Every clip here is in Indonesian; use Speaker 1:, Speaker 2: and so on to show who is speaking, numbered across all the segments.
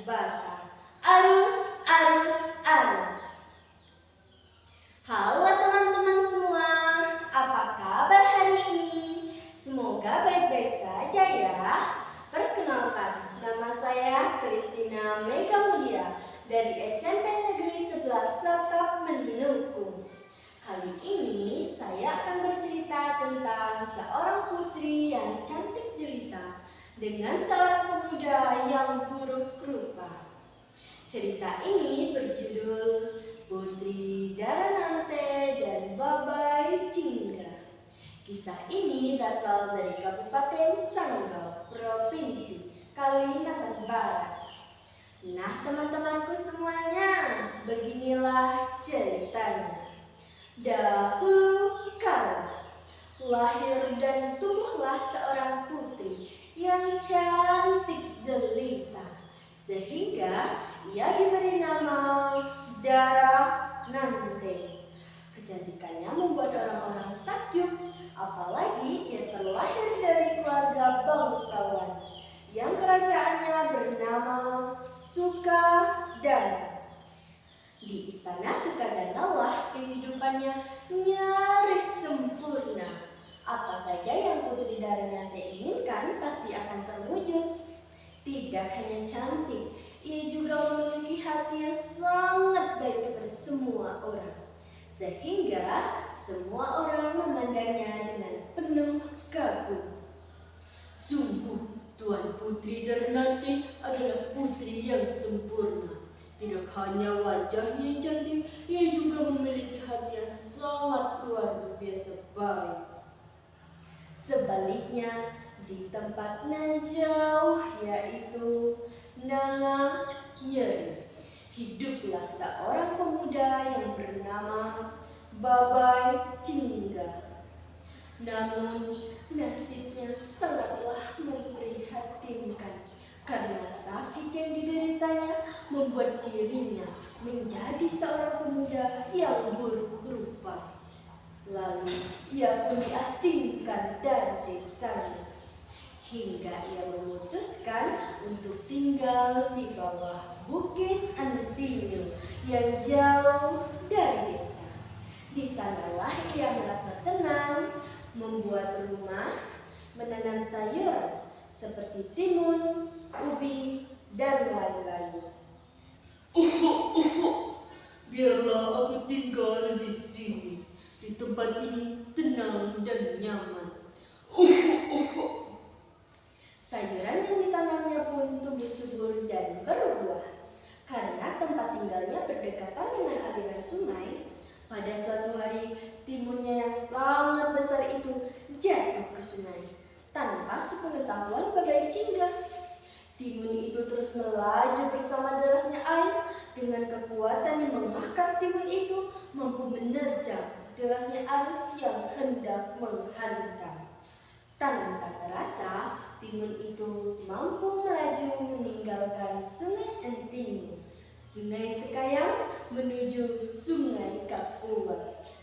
Speaker 1: Bata. Arus, arus, arus. Halo teman-teman semua, apa kabar hari ini? Semoga baik-baik saja ya. Perkenalkan, nama saya Kristina Mega Mulia dari SMP Negeri 11 Satap Menukung. Kali ini saya akan bercerita tentang seorang putri yang cantik jelita dengan seorang pemuda yang buruk rupa. Cerita ini berjudul Putri Daranante dan Babai Cingga. Kisah ini berasal dari Kabupaten Sanggau, Provinsi Kalimantan Barat. Nah teman-temanku semuanya, beginilah ceritanya. Dahulu kala, lahir dan tumbuhlah seorang putri yang cantik jelita, sehingga ia diberi nama Daranante. Kecantikannya membuat orang-orang takjub, apalagi ia terlahir dari keluarga bangsawan yang kerajaannya bernama Sukadana. Di istana Sukadana lah kehidupannya nyaris sempurna. Apa saja yang Putri Daranante inginkan pasti akan terwujud. Tidak hanya cantik, ia juga memiliki hati yang sangat baik kepada semua orang. Sehingga semua orang memandangnya dengan penuh kagum. Sungguh, Tuan Putri Daranante adalah putri yang sempurna. Tidak hanya wajahnya yang cantik, ia juga memiliki hati yang sangat luar biasa baik. Sebaliknya, di tempat nan jauh, yaitu Nangah Nyeri, hiduplah seorang pemuda yang bernama Babai Cingga. Namun, nasibnya sangatlah memprihatinkan. Karena sakit yang dideritanya membuat dirinya menjadi seorang pemuda yang buruk rupa. Lalu ia pun diasingkan dari desanya, hingga ia memutuskan untuk tinggal di bawah Bukit Antinyo yang jauh dari desa. Di sanalah ia merasa tenang, membuat rumah, menanam sayuran seperti timun, ubi, dan lain-lain.
Speaker 2: Biarlah aku tinggal di sini. Di tempat ini tenang dan nyaman.
Speaker 1: Sayuran yang ditanamnya pun tumbuh subur dan berbuah. Karena tempat tinggalnya berdekatan dengan aliran sungai, pada suatu hari timunnya yang sangat besar itu jatuh ke sungai tanpa sepengetahuan Babai Cingga. Timun itu terus melaju bersama derasnya air. Dengan kekuatan yang memakan timun itu mampu menerjang derasnya arus yang hendak menghantam. Tanpa terasa, timun itu mampu melaju meninggalkan Sungai Antinyo, Sungai Sekayang menuju Sungai Kapuas.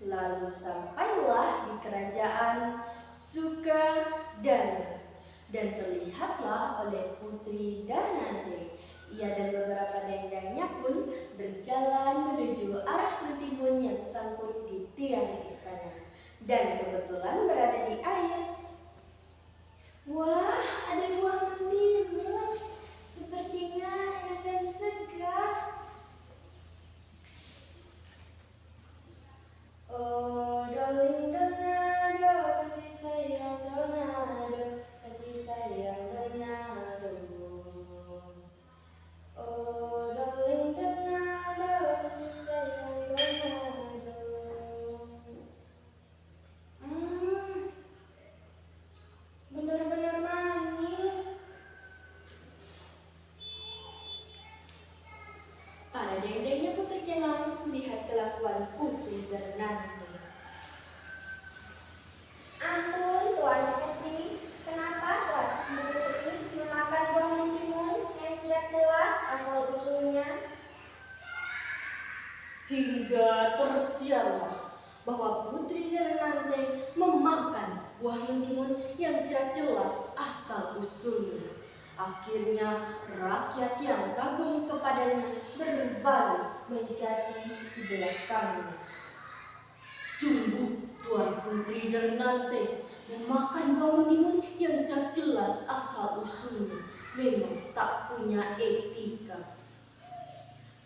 Speaker 1: Lalu sampailah di kerajaan Sukadana dan terlihatlah oleh Putri Daranante. Ia dan beberapa dendangnya pun berjalan menuju arah mentimun yang sangkut di tiang istana dan kebetulan berada di air. Wah, ada buah mentimun. Sepertinya enak dan segar. Oh, darling Donado, kasih sayang Donado, kasih sayang Donado. Oh, darling Donado, kasih sayang Donado. Benar-benar manis. Para dendengnya pun tercengang melihat kelakuan Putri Daranante. Ampun, Tuan Putri, kenapa Tuan Putri memakan buah mentimun yang tidak jelas asal-usulnya?
Speaker 2: Hingga tersiarlah bahwa Putri Daranante memakan buah mentimun yang tidak jelas asal-usulnya.
Speaker 1: Akhirnya rakyat yang kagum kepadanya berbalik mencaci di belakangnya.
Speaker 2: Sungguh Tuan Putri Ternate memakan buah mentimun yang tak jelas asal usulnya, memang tak punya etika.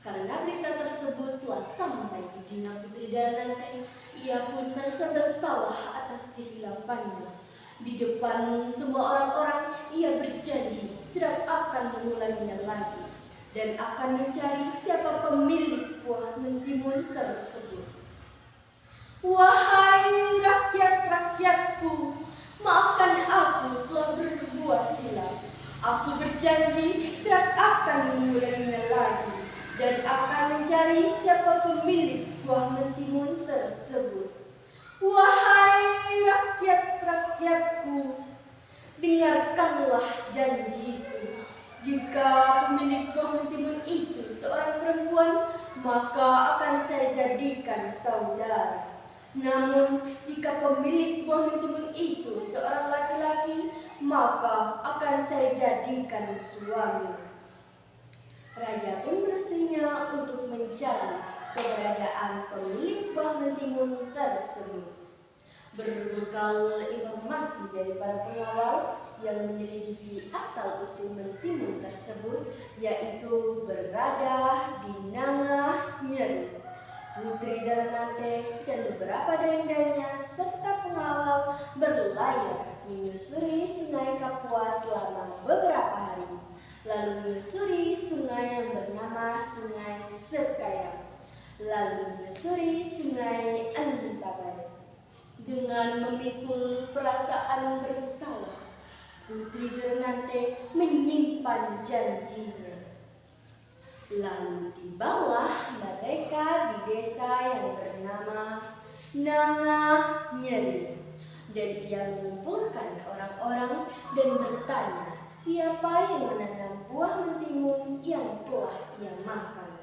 Speaker 1: Karena berita tersebut telah sampai di telinga Putri Darnate, ia pun merasa bersalah atas kehilafannya. Di depan semua orang-orang, ia berjanji tidak akan mengulanginya lagi dan akan mencari siapa pemilik buah mentimun tersebut. Wahai rakyat-rakyatku, maafkan aku telah berbuat hilaf. Aku berjanji tidak akan mengulanginya lagi dan akan mencari siapa pemilik buah mentimun tersebut. Wahai rakyat-rakyatku, dengarkanlah janjiku. Jika pemilik buah mentimun itu seorang perempuan, maka akan saya jadikan saudara. Namun, jika pemilik buah mentimun itu seorang laki-laki, maka akan saya jadikan suami. Raja pun mestinya untuk mencari keberadaan pemilik buah mentimun tersebut. Berbekal informasi dari para pengawal yang menyelidiki asal-usul mentimun tersebut, yaitu berada di Nangah Nyeri, Putri Darnate dan beberapa dendanya serta pengawal berlayar menyusuri Sungai Kapuas selama beberapa hari, lalu menyusuri sungai yang bernama Sungai Sekayang, lalu menyusuri Sungai Antabai. Dengan memikul perasaan bersalah, Putri Darnate menyimpan janjinya. Lalu tibalah mereka di desa yang bernama Nangah Nyeri, dan ia mengumpulkan orang-orang dan bertanya siapa yang menanam buah mentimun yang telah ia makan.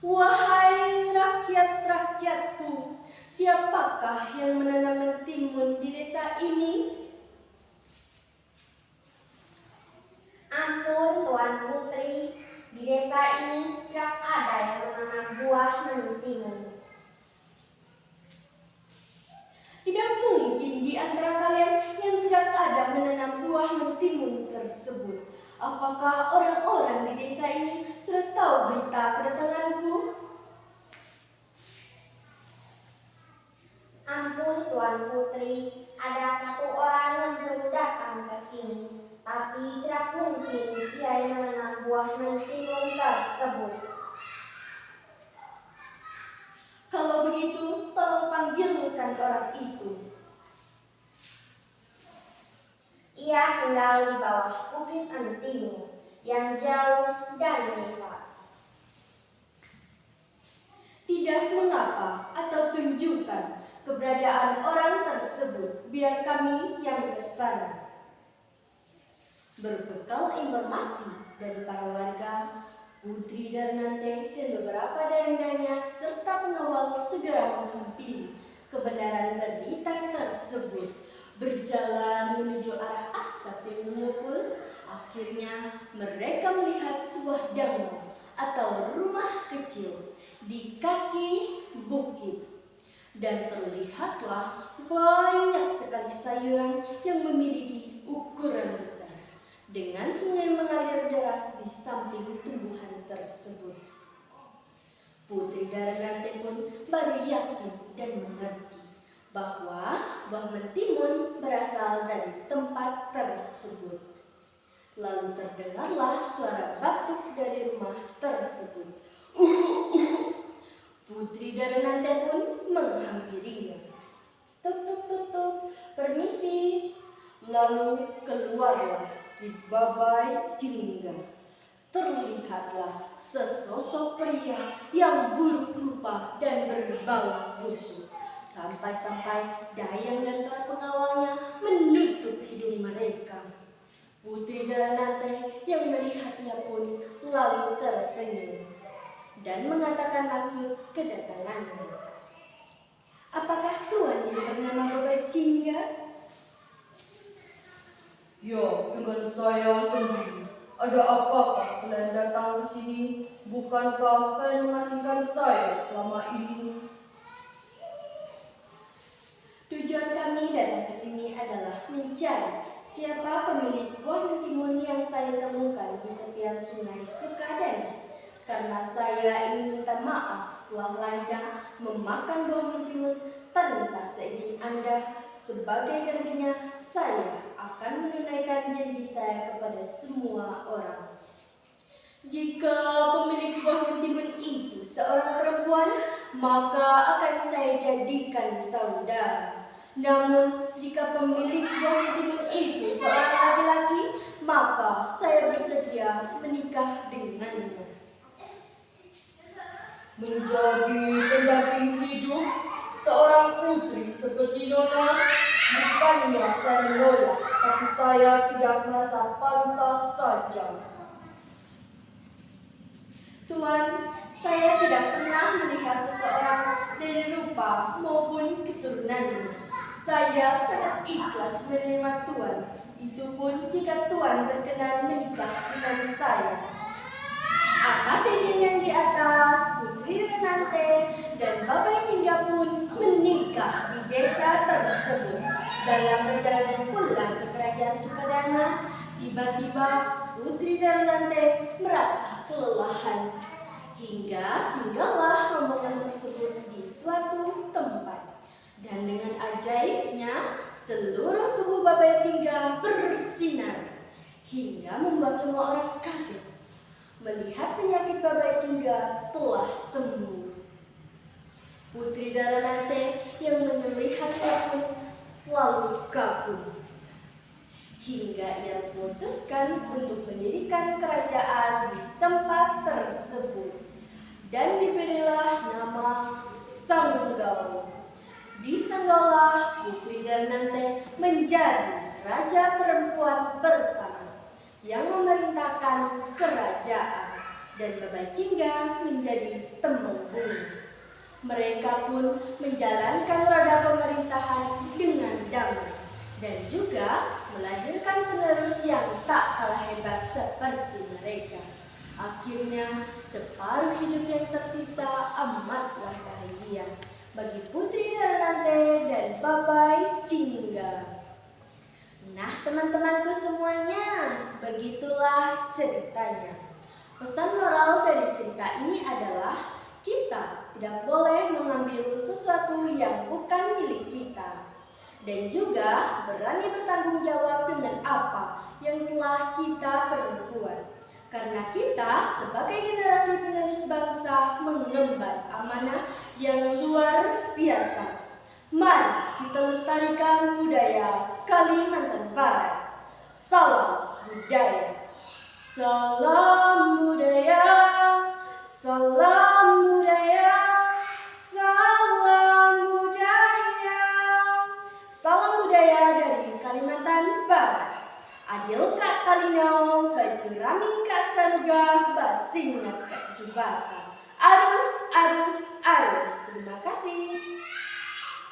Speaker 1: Wahai rakyat-rakyatku, siapakah yang menanam mentimun di desa ini?
Speaker 3: Ampun Tuan Putri, di desa ini tidak ada yang menanam buah mentimun.
Speaker 1: Tidak mungkin di antara kalian yang tidak ada menanam buah mentimun tersebut. Apakah orang-orang di desa ini sudah tahu berita kedatanganku?
Speaker 3: Ampun Tuan Putri, ada satu orang yang belum datang ke sini, tapi tidak mungkin dia yang menanam buah mentimun tersebut.
Speaker 1: Kalau begitu, tolong panggilkan orang itu.
Speaker 3: Ia tinggal di bawah Bukit Antimo yang jauh dari desa.
Speaker 1: Tidak mengapa, atau tunjukkan keberadaan orang tersebut, biar kami yang ke sana. Berbekal informasi dari para warga, Putri Darnate dan beberapa dendanya serta pengawal segera menghampiri kebenaran berita tersebut. Berjalan menuju arah asap yang memukul, akhirnya mereka melihat sebuah danau atau rumah kecil di kaki bukit. Dan terlihatlah banyak sekali sayuran yang memiliki ukuran besar, dengan sungai mengalir deras di samping tumbuhan tersebut. Putri Darnate pun baru yakin dan mengerti bahwa buah mentimun berasal dari tempat tersebut. Lalu terdengarlah suara batuk dari rumah tersebut. Putri Darnate pun menghampirinya. Tuk tuk tuk tuk, permisi. Lalu keluarlah si Babai Jingga. Terlihatlah sesosok pria yang buruk rupa dan berbau busuk. Sampai-sampai Dayang dan para pengawalnya menutup hidung mereka. Putri Darnate yang melihatnya pun lalu tersenyum dan mengatakan maksud kedatangannya. Apakah Tuan yang bernama Babai Jingga?
Speaker 2: Ya, dengan saya sendiri. Ada apakah kalian datang ke sini? Bukankah kalian mengasingkan saya selama ini?
Speaker 1: Tujuan kami datang ke sini adalah mencari siapa pemilik buah mentimun yang saya temukan di tepian sungai Sukadana. Karena saya ingin minta maaf telah lancang memakan buah mentimun tanpa seizin Anda. Sebagai gantinya, saya akan menunaikan janji saya kepada semua orang. Jika pemilik buah mentimun itu seorang perempuan, maka akan saya jadikan saudara. Namun, jika pemilik buah mentimun itu seorang laki-laki, maka saya bersedia menikah dengannya.
Speaker 2: Menjadi pendamping hidup seorang putri seperti Nona, bukannya saya menolak, tapi saya tidak merasa pantas saja.
Speaker 1: Tuan, saya tidak pernah melihat seseorang dari rupa maupun keturunannya. Saya sangat ikhlas menerima Tuan, itu pun jika Tuan berkenan menikah dengan saya. Atas izin yang di atas, Putri Renante dan Bapak Jingga pun menikah di desa tersebut. Dalam perjalanan pulang ke kerajaan Sukadana, tiba-tiba Putri Renante merasa kelelahan. Hingga singgahlah rombongan tersebut di suatu tempat. Dan dengan ajaibnya, seluruh tubuh Bapak Jingga bersinar. Hingga membuat semua orang kaget melihat penyakit Bapak Jingga telah sembuh. Putri Daranante yang melihatnya pun lalu kabur. Hingga ia memutuskan untuk mendirikan kerajaan di tempat tersebut. Dan diberilah nama Sanggau. Di Sanggaulah Putri Daranante menjadi raja perempuan pertama yang memerintahkan kerajaan, dan Bapak Jingga menjadi temenggung. Mereka pun menjalankan roda pemerintahan dengan damai dan juga melahirkan penerus yang tak kalah hebat seperti mereka. Akhirnya separuh hidup yang tersisa amatlah bahagia bagi Putri Daranante dan Bapak Jingga. Nah, teman-temanku semuanya, begitulah ceritanya. Pesan moral dari cerita ini adalah kita tidak boleh mengambil sesuatu yang bukan milik kita. Dan juga berani bertanggung jawab dengan apa yang telah kita perbuat. Karena kita sebagai generasi penerus bangsa mengemban amanah yang luar biasa. Mari kita lestarikan budaya Kalimantan Barat. Salam budaya. Salam budaya. Salam budaya. Salam budaya. Salam budaya dari Kalimantan Barat. Adil Kak Talino, baju ramin Kak Saruga, basingat Kak Jubaka. Arus, arus, arus. Terima kasih.